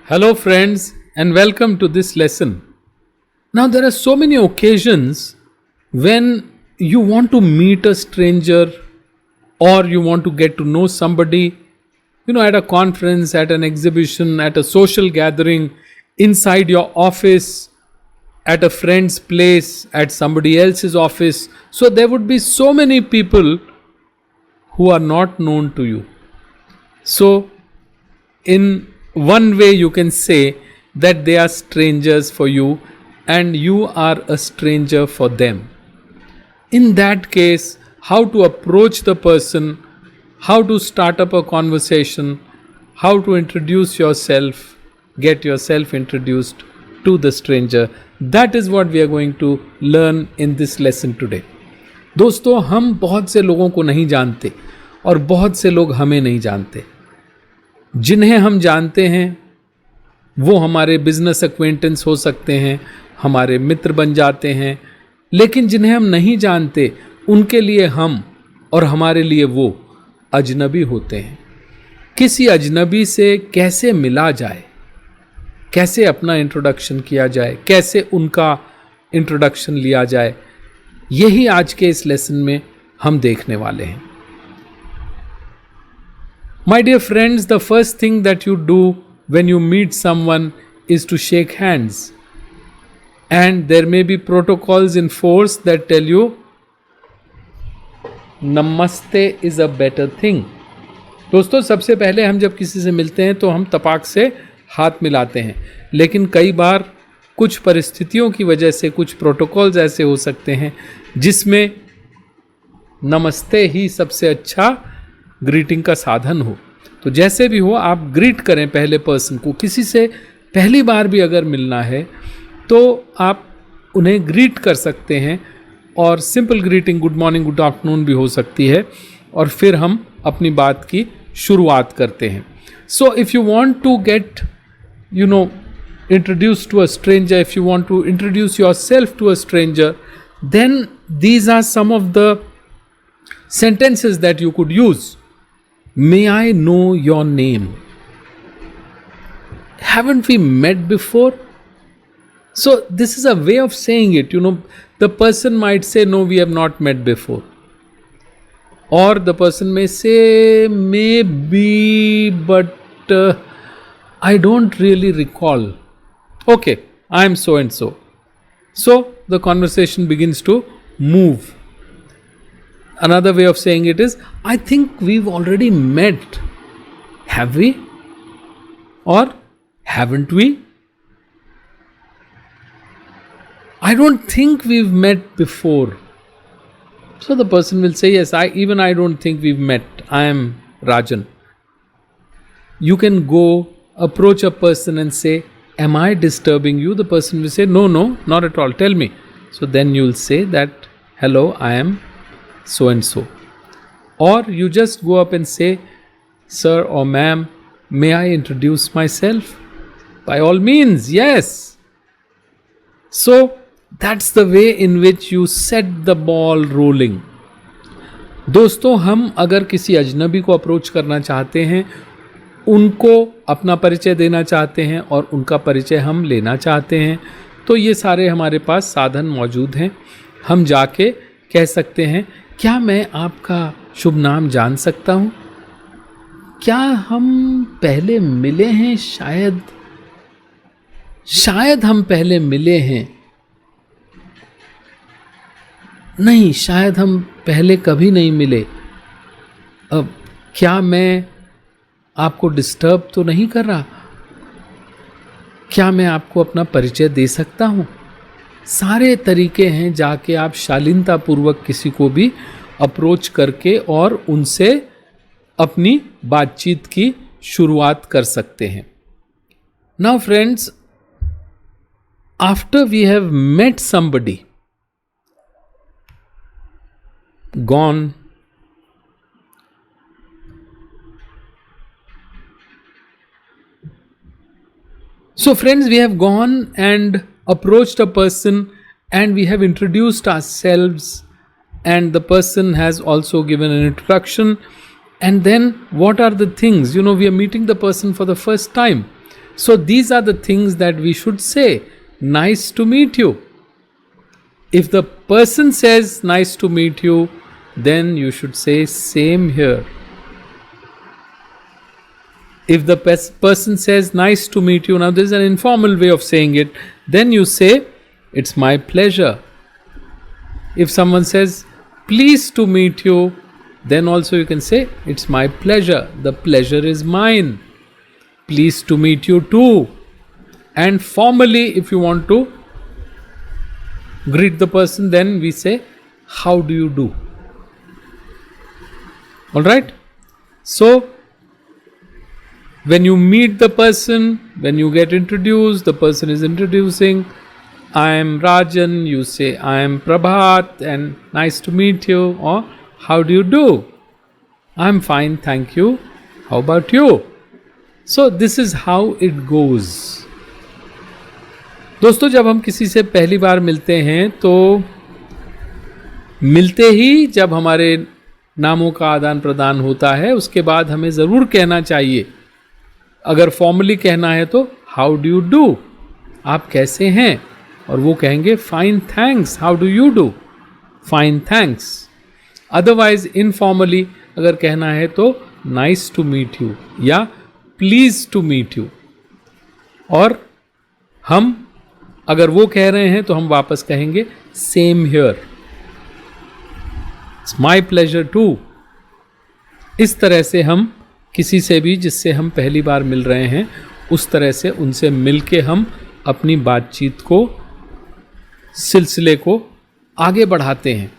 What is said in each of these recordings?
Hello, friends, and welcome to this lesson. Now, there are so many occasions when you want to meet a stranger or you want to get to know somebody, at a conference, at an exhibition, at a social gathering, inside your office, at a friend's place, at somebody else's office. So, there would be so many people who are not known to you. So, in one way you can say that they are strangers for you and you are a stranger for them. In that case, how to approach the person, how to start up a conversation, how to introduce yourself, get yourself introduced to the stranger, that is what we are going to learn in this lesson today. दोस्तों, हम बहुत से लोगों को नहीं जानते और बहुत से लोग हमें नहीं जानते. जिन्हें हम जानते हैं वो हमारे बिजनेस एक्वेंटेंस हो सकते हैं, हमारे मित्र बन जाते हैं, लेकिन जिन्हें हम नहीं जानते उनके लिए हम और हमारे लिए वो अजनबी होते हैं. किसी अजनबी से कैसे मिला जाए, कैसे अपना इंट्रोडक्शन किया जाए, कैसे उनका इंट्रोडक्शन लिया जाए, यही आज के इस लेसन में हम देखने वाले हैं. My dear friends, the first thing that you do when you meet someone is to shake hands. And there may be protocols in force that tell you Namaste is a better thing. दोस्तों, सबसे पहले हम जब किसी से मिलते हैं तो हम तपाक से हाथ मिलाते हैं, लेकिन कई बार कुछ परिस्थितियों की वजह से कुछ प्रोटोकॉल्स ऐसे हो सकते हैं जिसमें नमस्ते ही सबसे अच्छा ग्रीटिंग का साधन हो. तो जैसे भी हो, आप ग्रीट करें पहले पर्सन को. किसी से पहली बार भी अगर मिलना है तो आप उन्हें ग्रीट कर सकते हैं, और simple greeting good morning good afternoon भी हो सकती है, और फिर हम अपनी बात की शुरुआत करते हैं. So if you want to get introduced to a stranger, if you want to introduce yourself to a stranger, then these are some of the sentences that you could use. May I know your name? Haven't we met before? So this is a way of saying it. The person might say, no, we have not met before. Or the person may say, maybe, but I don't really recall. Okay, I am so and so. So the conversation begins to move. Another way of saying it is, I think we've already met. Have we? Or haven't we? I don't think we've met before. So the person will say, yes, I don't think we've met. I am Rajan. You can go approach a person and say, am I disturbing you? The person will say, no, not at all. Tell me. So then you'll say that, hello, I am so and so. Or you just go up and say, sir or ma'am, may I introduce myself? By all means, yes. So that's the way in which you set the ball rolling. दोस्तों, हम अगर किसी अजनबी को approach करना चाहते हैं, उनको अपना परिचय देना चाहते हैं और उनका परिचय हम लेना चाहते हैं, तो ये सारे हमारे पास साधन मौजूद हैं. हम जाके कह सकते हैं, क्या मैं आपका शुभ नाम जान सकता हूँ? क्या हम पहले मिले हैं? शायद हम पहले मिले हैं. नहीं, शायद हम पहले कभी नहीं मिले. अब क्या मैं आपको डिस्टर्ब तो नहीं कर रहा? क्या मैं आपको अपना परिचय दे सकता हूँ? सारे तरीके हैं जाके आप शालीनतापूर्वक किसी को भी अप्रोच करके और उनसे अपनी बातचीत की शुरुआत कर सकते हैं. Now friends, after we have met somebody, gone, so friends, we have gone and approached a person and we have introduced ourselves, and the person has also given an introduction. And then what are the things? We are meeting the person for the first time. So these are the things that we should say. Nice to meet you. If the person says nice to meet you, then you should say same here. If the person says nice to meet you, now there is an informal way of saying it, then you say it's my pleasure. If someone says pleased to meet you, then also you can say it's my pleasure. The pleasure is mine. Pleased to meet you too. And formally, if you want to greet the person, then we say how do you do. All right. So when you meet the person, when you get introduced, the person is introducing, I am Rajan, you say I am Prabhat and nice to meet you, or how do you do? I'm fine, thank you. How about you? So this is how it goes. दोस्तों, जब हम किसी से पहली बार मिलते हैं तो मिलते ही जब हमारे नामों का आदान प्रदान होता है, उसके बाद हमें ज़रूर कहना चाहिए, अगर फॉर्मली कहना है तो हाउ डू यू डू, आप कैसे हैं, और वो कहेंगे fine thanks, how do you do, fine thanks. Otherwise informally अगर कहना है तो नाइस टू मीट यू या प्लीज टू मीट यू. और हम अगर वो कह रहे हैं तो हम वापस कहेंगे same here, it's my pleasure too. इस तरह से हम किसी से भी जिससे हम पहली बार मिल रहे हैं, उस तरह से उनसे मिल के हम अपनी बातचीत को, सिलसिले को आगे बढ़ाते हैं.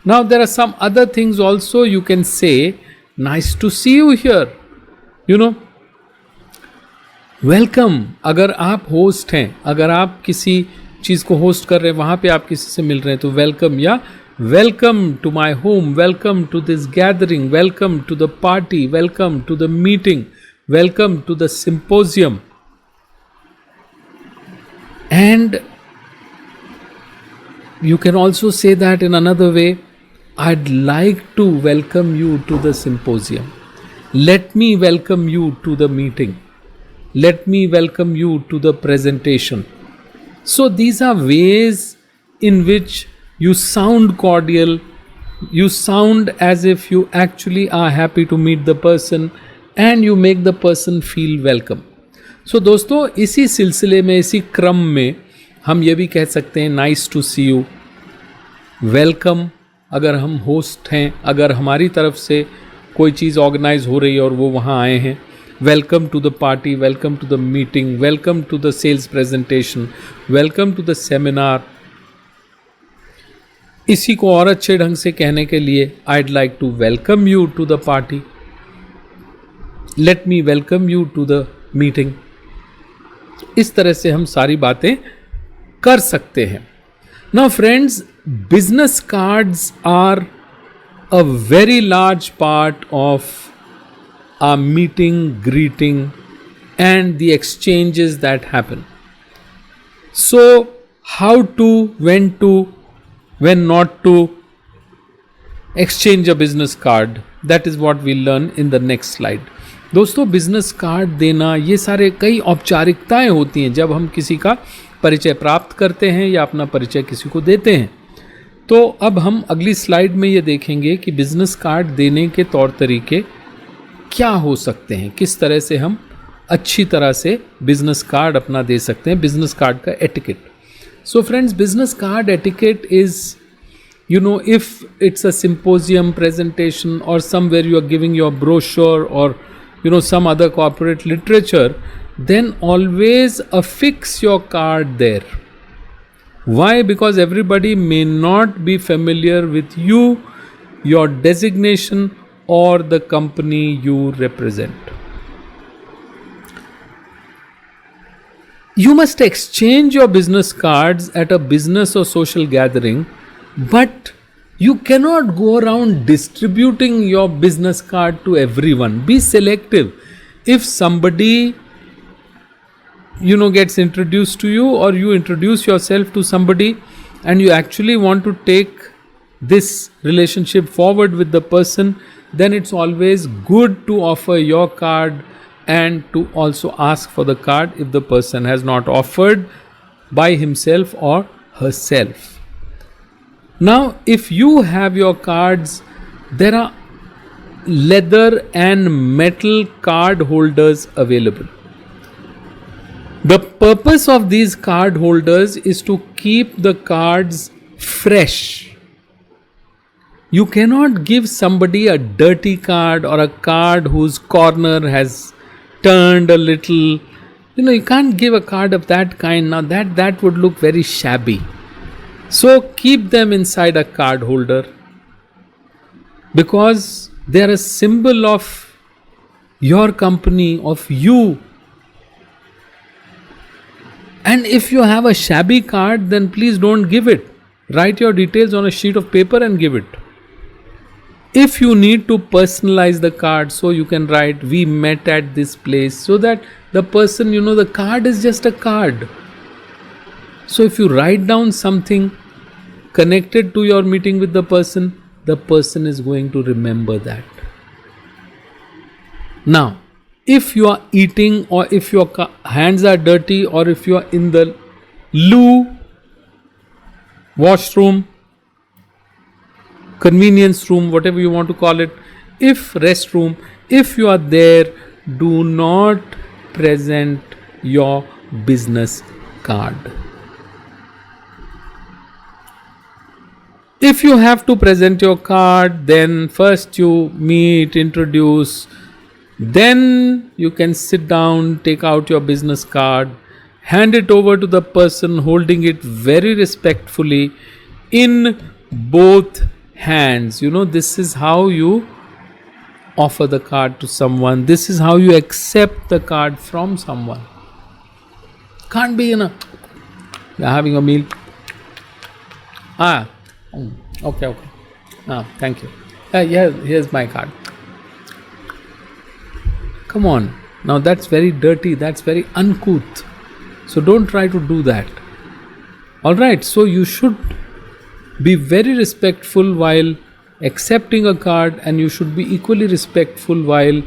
Now there are some other things also you can say. Nice to see you here, you know, welcome. अगर आप होस्ट हैं, अगर आप किसी चीज़ को होस्ट कर रहे हैं, वहाँ पे आप किसी से मिल रहे हैं, तो वेलकम या welcome to my home, welcome to this gathering, welcome to the party, welcome to the meeting, welcome to the symposium. And you can also say that in another way, I'd like to welcome you to the symposium. Let me welcome you to the meeting. Let me welcome you to the presentation. So these are ways in which you sound cordial, you sound as if you actually are happy to meet the person, and you make the person feel welcome. सो दोस्तों, इसी सिलसिले में, इसी क्रम में हम ये भी कह सकते हैं nice to see you, welcome अगर हम होस्ट हैं, अगर हमारी तरफ से कोई चीज़ ऑर्गेनाइज हो रही है और वो वहाँ आए हैं, welcome to the party, welcome to the meeting, welcome to the sales presentation, welcome to the seminar. इसी को और अच्छे ढंग से कहने के लिए I'd like to welcome you to the party, let me welcome you to the meeting. इस तरह से हम सारी बातें कर सकते हैं. Now friends, business cards are a very large part of our meeting, greeting, and the exchanges that happen. So, how to, when not to exchange a business card, that is what we'll learn in the next slide. दोस्तों, business card देना, ये सारे कई औपचारिकताएं होती हैं जब हम किसी का परिचय प्राप्त करते हैं या अपना परिचय किसी को देते हैं. तो अब हम अगली स्लाइड में ये देखेंगे कि बिजनेस कार्ड देने के तौर तरीके क्या हो सकते हैं, किस तरह से हम अच्छी तरह से बिजनेस कार्ड अपना दे सकते हैं, बिजनेस कार्ड का etiquette. So friends, business card etiquette is, you know, if it's a symposium presentation or somewhere you are giving your brochure or you know some other corporate literature, then always affix your card there. Why? Because everybody may not be familiar with you, your designation, or the company you represent. You must exchange your business cards at a business or social gathering, but you cannot go around distributing your business card to everyone. Be selective. If somebody, you know, gets introduced to you, or you introduce yourself to somebody and you actually want to take this relationship forward with the person, then it's always good to offer your card and to also ask for the card if the person has not offered by himself or herself. Now, if you have your cards, there are leather and metal card holders available. The purpose of these card holders is to keep the cards fresh. You cannot give somebody a dirty card or a card whose corner has turned a little. You can't give a card of that kind. Now that would look very shabby. So keep them inside a card holder, because they are a symbol of your company, of you. And if you have a shabby card, then please don't give it. Write your details on a sheet of paper and give it. If you need to personalize the card, so you can write, "We met at this place," so that the person, the card is just a card. So if you write down something connected to your meeting with the person is going to remember that. Now, if you are eating, or if your hands are dirty, or if you are in the loo, washroom, convenience room, whatever you want to call it, if restroom, if you are there, do not present your business card. If you have to present your card, then first you meet, introduce, then you can sit down, take out your business card, hand it over to the person, holding it very respectfully in both hands. This is how you offer the card to someone. This is how you accept the card from someone. Can't be, you're having a meal. Okay. Thank you. Here's my card. Come on. Now that's very dirty. That's very uncouth. So don't try to do that. Alright, so you should be very respectful while accepting a card, and you should be equally respectful while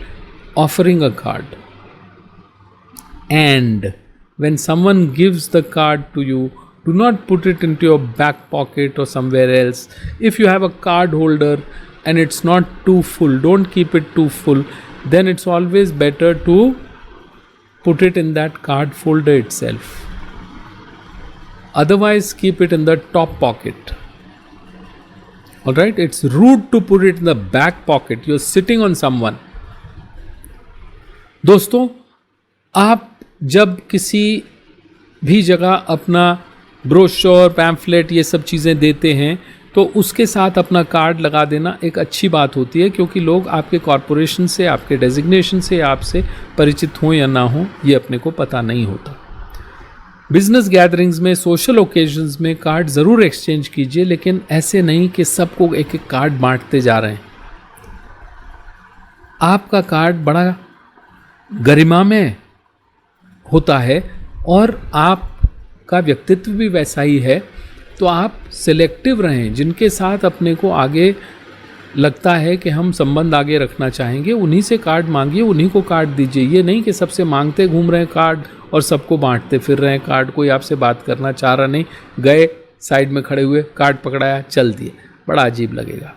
offering a card. And when someone gives the card to you, do not put it into your back pocket or somewhere else. If you have a card holder and it's not too full, don't keep it too full. Then it's always better to put it in that card folder itself. Otherwise, keep it in the top pocket. Alright, it's rude to put it in the back pocket. You're sitting on someone. दोस्तों, आप जब किसी भी जगह अपना brochure, pamphlet, ये सब चीज़ें देते हैं, तो उसके साथ अपना कार्ड लगा देना एक अच्छी बात होती है, क्योंकि लोग आपके कॉरपोरेशन से, आपके डेजिग्नेशन से आपसे परिचित हों या ना हों, ये अपने को पता नहीं होता. बिजनेस गैदरिंग्स में, सोशल ओकेजन्स में कार्ड ज़रूर एक्सचेंज कीजिए, लेकिन ऐसे नहीं कि सबको एक एक कार्ड बांटते जा रहे हैं. आपका कार्ड बड़ा गरिमामय होता है और आपका व्यक्तित्व भी वैसा ही है, तो आप सिलेक्टिव रहें. जिनके साथ अपने को आगे लगता है कि हम संबंध आगे रखना चाहेंगे, उन्हीं से कार्ड मांगिए, उन्हीं को कार्ड दीजिए. ये नहीं कि सबसे मांगते घूम रहे हैं कार्ड और सबको बांटते फिर रहे हैं कार्ड. कोई आपसे बात करना चाह रहा नहीं, गए साइड में खड़े हुए, कार्ड पकड़ाया, चल दिए, बड़ा अजीब लगेगा.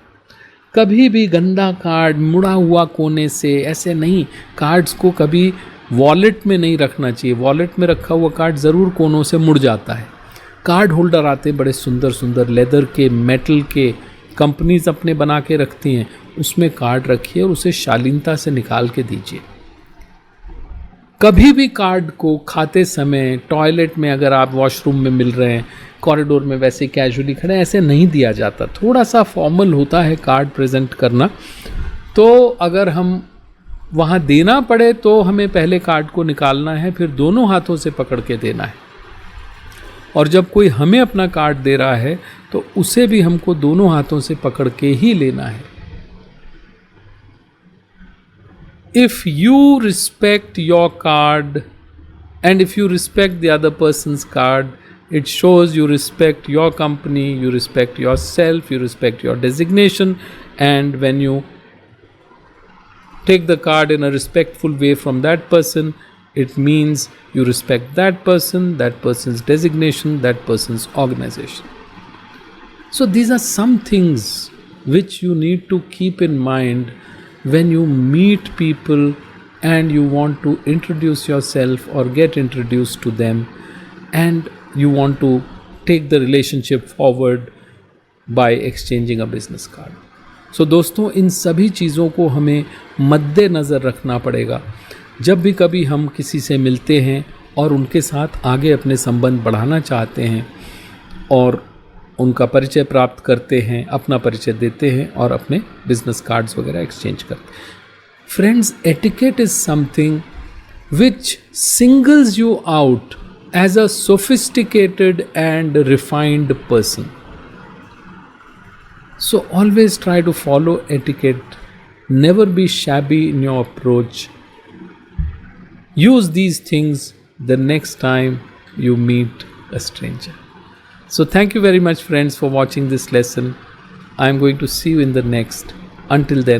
कभी भी गंदा कार्ड मुड़ा हुआ कोने से, ऐसे नहीं. कार्ड्स को कभी वॉलेट में नहीं रखना चाहिए. वॉलेट में रखा हुआ कार्ड ज़रूर कोनों से मुड़ जाता है. कार्ड होल्डर आते बड़े सुंदर सुंदर, लेदर के, मेटल के, कंपनीज अपने बना के रखती हैं. उसमें कार्ड रखिए और उसे शालीनता से निकाल के दीजिए. कभी भी कार्ड को खाते समय, टॉयलेट में, अगर आप वॉशरूम में मिल रहे हैं, कॉरिडोर में वैसे कैजुअली खड़े, ऐसे नहीं दिया जाता. थोड़ा सा फॉर्मल होता है कार्ड प्रेजेंट करना. तो अगर हम वहाँ देना पड़े तो हमें पहले कार्ड को निकालना है, फिर दोनों हाथों से पकड़ के देना है. और जब कोई हमें अपना कार्ड दे रहा है तो उसे भी हमको दोनों हाथों से पकड़ के ही लेना है. If you respect your card and if you respect the other person's card, it shows you respect your company, you respect yourself, you respect your designation, and when you take the card in a respectful way from that person, it means you respect that person's designation, that person's organization. So these are some things which you need to keep in mind when you meet people and you want to introduce yourself or get introduced to them, and you want to take the relationship forward by exchanging a business card. So दोस्तों, इन सभी चीज़ों को हमें मद्देनज़र रखना पड़ेगा जब भी कभी हम किसी से मिलते हैं और उनके साथ आगे अपने संबंध बढ़ाना चाहते हैं और उनका परिचय प्राप्त करते हैं, अपना परिचय देते हैं और अपने बिजनेस कार्ड्स वगैरह एक्सचेंज करते हैं. फ्रेंड्स, etiquette is something which singles you out as a sophisticated and refined person. So always try to follow etiquette. Never be shabby in your approach. Use these things the next time you meet a stranger. So thank you very much, friends, for watching this lesson. I am going to see you in the next. Until then.